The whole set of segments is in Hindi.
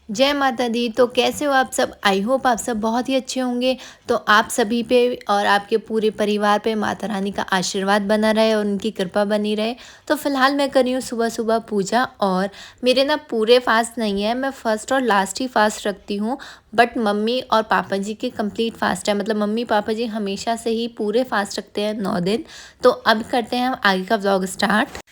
जय माता दी। तो कैसे हो आप सब? आई होप आप सब बहुत ही अच्छे होंगे। तो आप सभी पे और आपके पूरे परिवार पे माता रानी का आशीर्वाद बना रहे और उनकी कृपा बनी रहे। तो फ़िलहाल मैं कर रही हूँ सुबह सुबह पूजा, और मेरे ना पूरे फास्ट नहीं है, मैं फ़र्स्ट और लास्ट ही फास्ट रखती हूँ। बट मम्मी और पापा जी के कंप्लीट फास्ट है, मतलब मम्मी पापा जी हमेशा से ही पूरे फास्ट रखते हैं 9 दिन। तो अब करते हैं हम आगे का व्लॉग स्टार्ट।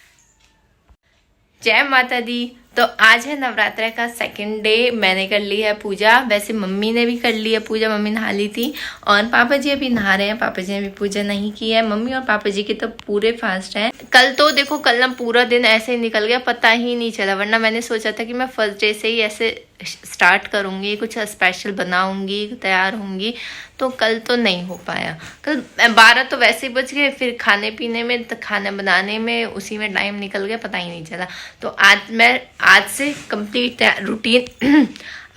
जय माता दी। तो आज है नवरात्र का सेकंड डे। मैंने कर ली है पूजा, वैसे मम्मी ने भी कर ली है पूजा, मम्मी नहा ली थी और पापा जी अभी नहा रहे हैं। पापा जी ने भी पूजा नहीं की है। मम्मी और पापा जी की तो पूरे फास्ट हैं। कल तो देखो, कल ना पूरा दिन ऐसे ही निकल गया, पता ही नहीं चला। वरना मैंने सोचा था कि मैं फर्स्ट डे से ही ऐसे स्टार्ट करूंगी, कुछ स्पेशल बनाऊंगी, तैयार होंगी। तो कल तो नहीं हो पाया। कल 12 तो वैसे ही बज गए, फिर खाने पीने में, खाना बनाने में, उसी में टाइम निकल गया, पता ही नहीं चला। तो आज से कंप्लीट रूटीन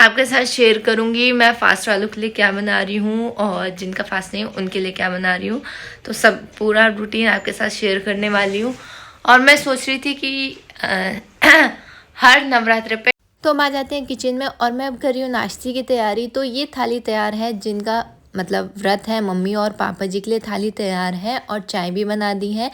आपके साथ शेयर करूंगी। मैं फास्ट वालों के लिए क्या बना रही हूँ और जिनका फास्ट नहीं उनके लिए क्या बना रही हूँ। तो सब पूरा रूटीन आपके साथ शेयर करने वाली हूँ। और मैं सोच रही थी कि हर नवरात्र पे तो हम आ जाते हैं किचन में, और मैं अब कर रही हूँ नाश्ते की तैयारी। तो ये थाली तैयार है, जिनका मतलब व्रत है मम्मी और पापा जी के लिए थाली तैयार है, और चाय भी बना दी है।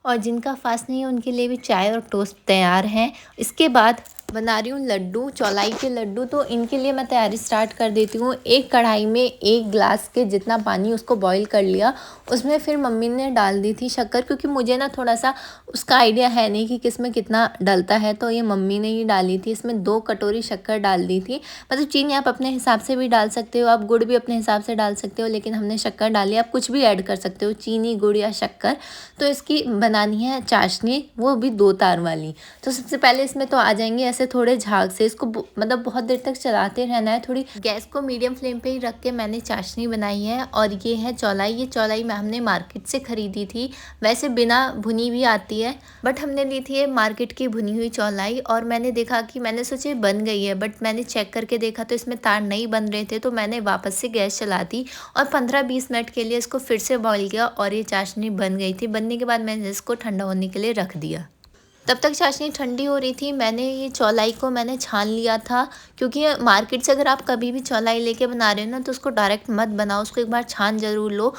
और जिनका फास्ट नहीं है उनके लिए भी चाय और टोस्ट तैयार हैं। इसके बाद बना रही हूँ लड्डू, चौलाई के लड्डू। तो इनके लिए मैं तैयारी स्टार्ट कर देती हूँ। एक कढ़ाई में 1 गिलास के जितना पानी उसको बॉईल कर लिया। उसमें फिर मम्मी ने डाल दी थी शक्कर, क्योंकि मुझे ना थोड़ा सा उसका आइडिया है नहीं कि किस में कितना डलता है, तो ये मम्मी ने ही डाली थी। इसमें 2 कटोरी शक्कर डाल दी थी। मतलब चीनी आप अपने हिसाब से भी डाल सकते हो, आप गुड़ भी अपने हिसाब से डाल सकते हो, लेकिन हमने शक्कर डाली। आप कुछ भी ऐड कर सकते हो, चीनी, गुड़ या शक्कर। तो इसकी बनानी है चाशनी, वो भी 2 तार वाली। तो सबसे पहले इसमें तो आ जाएंगे ऐसे थोड़े झाग से। इसको मतलब बहुत देर तक चलाते रहना है। थोड़ी गैस को मीडियम फ्लेम पे ही रख के मैंने चाशनी बनाई है। और ये है चौलाई। ये चौलाई मैं हमने मार्केट से ख़रीदी थी, वैसे बिना भुनी भी आती है, बट हमने ली थी मार्केट की भुनी हुई चौलाई। और मैंने देखा कि मैंने सोचे बन गई है, बट मैंने चेक करके देखा तो इसमें तार नहीं बन रहे थे। तो मैंने वापस से गैस चला दी और 15-20 मिनट के लिए इसको फिर से बॉईल किया, और ये चाशनी बन गई थी। बनने के बाद मैंने इसको ठंडा होने के लिए रख दिया। तब तक चाशनी ठंडी हो रही थी, मैंने ये चौलाई को मैंने छान लिया था। क्योंकि मार्केट से अगर आप कभी भी चौलाई लेके बना रहे हो ना, तो उसको डायरेक्ट मत बनाओ, उसको एक बार छान ज़रूर लो।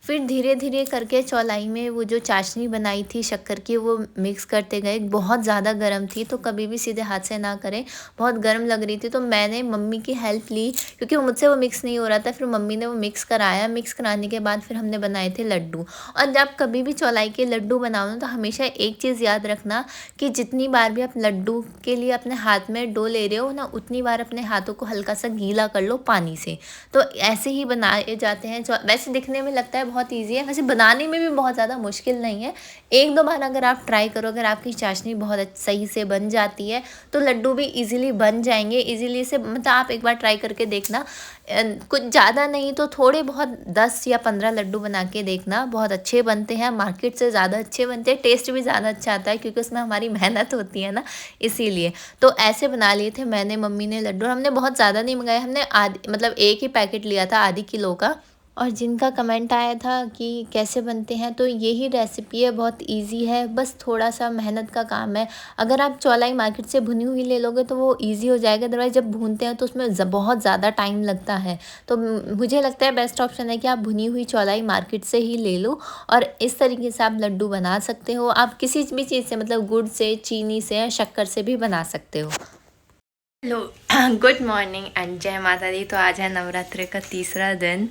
फिर धीरे धीरे करके चौलाई में वो जो चाशनी बनाई थी शक्कर की, वो मिक्स करते गए। बहुत ज़्यादा गर्म थी, तो कभी भी सीधे हाथ से ना करें, बहुत गर्म लग रही थी। तो मैंने मम्मी की हेल्प ली, क्योंकि मुझसे वो मिक्स नहीं हो रहा था। फिर मम्मी ने वो मिक्स कराया। मिक्स कराने के बाद फिर हमने बनाए थे लड्डू। और जब कभी भी चौलाई के लड्डू बनाओ ना, तो हमेशा एक चीज़ याद रखना कि जितनी बार भी आप लड्डू के लिए अपने हाथ में डो ले रहे हो ना, उतनी बार अपने हाथों को हल्का सा गीला कर लो पानी से। तो ऐसे ही बनाए जाते हैं। वैसे दिखने में लगता है बहुत ईजी है, वैसे बनाने में भी बहुत ज़्यादा मुश्किल नहीं है। 1-2 बार अगर आप ट्राई करो, अगर आपकी चाशनी बहुत सही से बन जाती है, तो लड्डू भी इजीली बन जाएंगे। इजीली से मतलब आप एक बार ट्राई करके देखना। कुछ ज़्यादा नहीं तो थोड़े बहुत 10 या 15 लड्डू बना के देखना, बहुत अच्छे बनते हैं। मार्केट से ज़्यादा अच्छे बनते हैं, टेस्ट भी ज़्यादा अच्छा आता है, क्योंकि उसमें हमारी मेहनत होती है ना, इसीलिए। तो ऐसे बना लिए थे मैंने, मम्मी ने लड्डू। हमने बहुत ज़्यादा नहीं मंगाए, हमने आधी मतलब एक ही पैकेट लिया था, आधी किलो का। और जिनका कमेंट आया था कि कैसे बनते हैं, तो यही रेसिपी है, बहुत इजी है, बस थोड़ा सा मेहनत का काम है। अगर आप चौलाई मार्केट से भुनी हुई ले लोगे तो वो इजी हो जाएगा, अदरवाइज जब भूनते हैं तो उसमें बहुत ज़्यादा टाइम लगता है। तो मुझे लगता है बेस्ट ऑप्शन है कि आप भुनी हुई चौलाई मार्केट से ही ले लो, और इस तरीके से आप लड्डू बना सकते हो। आप किसी भी चीज़ से, मतलब गुड़ से, चीनी से, शक्कर से भी बना सकते हो। हेलो, गुड मॉर्निंग एंड जय माता दी। तो आज है नवरात्रि का तीसरा दिन।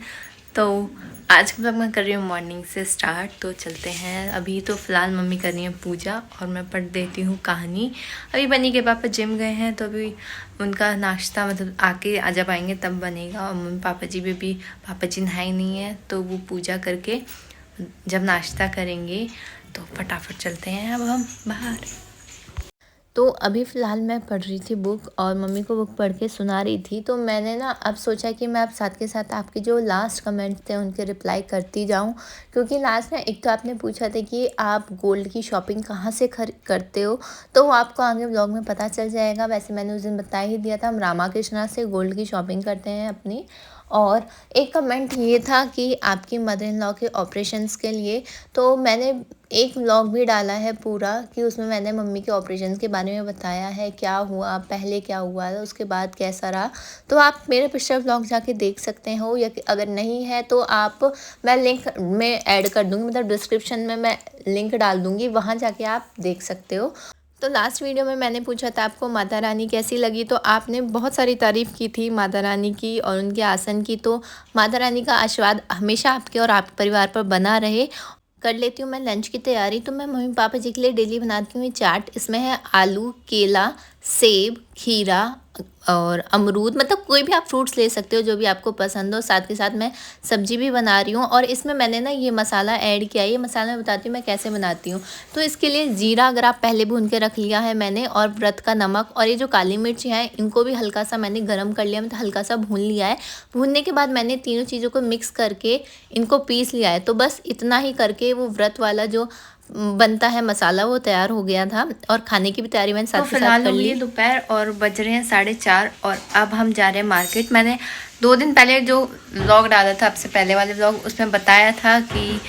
तो आज का ब्लॉग मैं कर रही हूँ मॉर्निंग से स्टार्ट। तो चलते हैं। अभी तो फ़िलहाल मम्मी कर रही है पूजा और मैं पढ़ देती हूँ कहानी। अभी बनी के पापा जिम गए हैं, तो अभी उनका नाश्ता मतलब आके आ जब आएंगे तब बनेगा। और मम्मी पापा जी भी पापा जी नहाए नहीं है, तो वो पूजा करके जब नाश्ता करेंगे तो फटाफट चलते हैं अब हम बाहर। तो अभी फ़िलहाल मैं पढ़ रही थी बुक, और मम्मी को बुक पढ़ के सुना रही थी। तो मैंने ना अब सोचा कि मैं अब साथ के साथ आपके जो लास्ट कमेंट थे उनके रिप्लाई करती जाऊं। क्योंकि लास्ट में एक तो आपने पूछा था कि आप गोल्ड की शॉपिंग कहाँ से करते हो, तो वो आपको आगे ब्लॉग में पता चल जाएगा। वैसे मैंने उस दिन बता ही दिया था, हम रामा कृष्णा से गोल्ड की शॉपिंग करते हैं अपनी। और एक कमेंट ये था कि आपकी मदर इन लॉ के ऑपरेशंस के लिए, तो मैंने एक व्लॉग भी डाला है पूरा कि उसमें मैंने मम्मी के ऑपरेशंस के बारे में बताया है, क्या हुआ, पहले क्या हुआ, उसके बाद कैसा रहा। तो आप मेरे पिछले व्लॉग जाके देख सकते हो, या अगर नहीं है तो आप, मैं लिंक में ऐड कर दूँगी, मतलब डिस्क्रिप्शन में मैं लिंक डाल दूँगी, वहाँ जाके आप देख सकते हो। तो लास्ट वीडियो में मैंने पूछा था आपको माता रानी कैसी लगी, तो आपने बहुत सारी तारीफ़ की थी माता रानी की और उनके आसन की। तो माता रानी का आशीर्वाद हमेशा आपके और आपके परिवार पर बना रहे। कर लेती हूँ मैं लंच की तैयारी। तो मैं मम्मी पापा जी के लिए डेली बनाती हूँ ये चाट। इसमें है आलू, केला, सेब, खीरा और अमरूद, मतलब कोई भी आप फ्रूट्स ले सकते हो जो भी आपको पसंद हो। साथ के साथ मैं सब्जी भी बना रही हूँ और इसमें मैंने ना ये मसाला ऐड किया है। ये मसाला मैं बताती हूँ मैं कैसे बनाती हूँ। तो इसके लिए जीरा अगर आप पहले भून के रख लिया है मैंने, और व्रत का नमक, और ये जो काली मिर्च है इनको भी हल्का सा मैंने गर्म कर लिया, मतलब हल्का सा भून लिया है। भूनने के बाद मैंने तीनों चीज़ों को मिक्स करके इनको पीस लिया है। तो बस इतना ही करके वो व्रत वाला जो बनता है मसाला वो तैयार हो गया था, और खाने की भी तैयारी मैंने साथ के साथ कर ली। दोपहर और बज रहे हैं 4:30 और अब हम जा रहे हैं मार्केट। मैंने 2 दिन पहले जो व्लॉग डाला था, आपसे पहले वाले व्लॉग, उसमें बताया था कि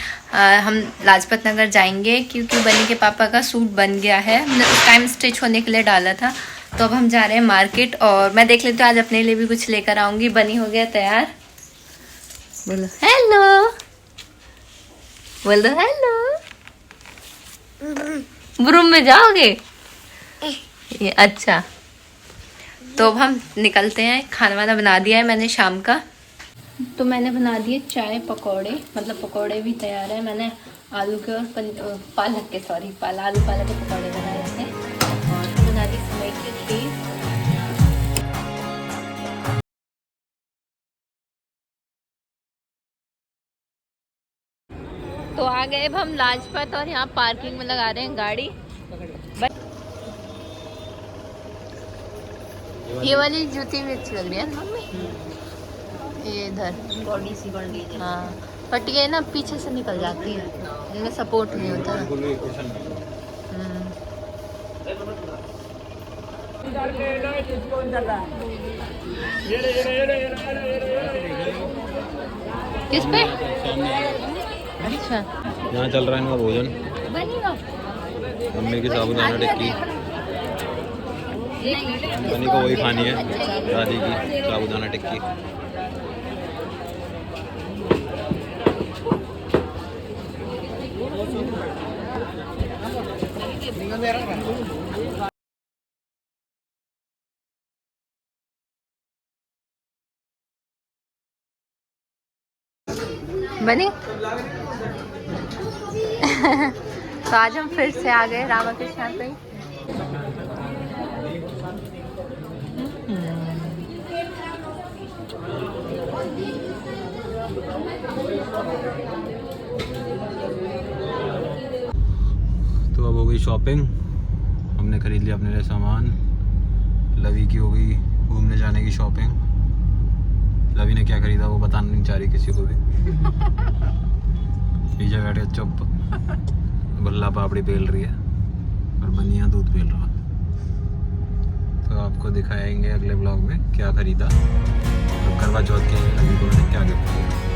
हम लाजपत नगर जाएंगे क्योंकि बनी के पापा का सूट बन गया है। हमने उस टाइम स्टिच होने के लिए डाला था। तो अब हम जा रहे हैं मार्केट और मैं देख लेती हूँ आज अपने लिए भी कुछ लेकर आऊँगी। बनी हो गया तैयार, बोलो हेलो, बोलो हेलो। रूम में जाओगे ये? अच्छा, तो अब हम निकलते हैं। खाना वाना बना दिया है मैंने शाम का। तो मैंने बना दिए चाय पकौड़े, मतलब पकौड़े भी तैयार है। मैंने आलू के और पालक के, आलू पालक के पकौड़े बनाए थे, और बना दी समय की खीर। तो आ गए अब हम लाजपत और यहाँ पार्किंग में लगा रहे हैं गाड़ी। ये वाली जूती भी अच्छी लग रही है मम्मी, ये इधर बॉडी सी बन गई। हाँ, बट ये ना पीछे से निकल जाती है, इनमें सपोर्ट नहीं होता। किस पे? अच्छा, यहाँ चल रहा है इनका भोजन। मम्मी की साबुदाना टिक्की, बनी को वही खानी है, दादी की साबुदाना टिक्की। बनी तो आज हम फिर से आ गए रामाकृष्ण पे। तो अब हो गई शॉपिंग, हमने खरीद लिया अपने लिए सामान। लवी की हो गई घूमने जाने की शॉपिंग। लवी ने क्या खरीदा वो बताना नहीं चाह रही किसी को भी। पीछे बैठे चुप, गुल्ला पापड़ी बेल रही है और बनिया दूध बेल रहा। तो आपको दिखाएंगे अगले ब्लॉग में क्या खरीदा। तो करवा चौथ के लवी को मैंने क्या गिफ्ट किया।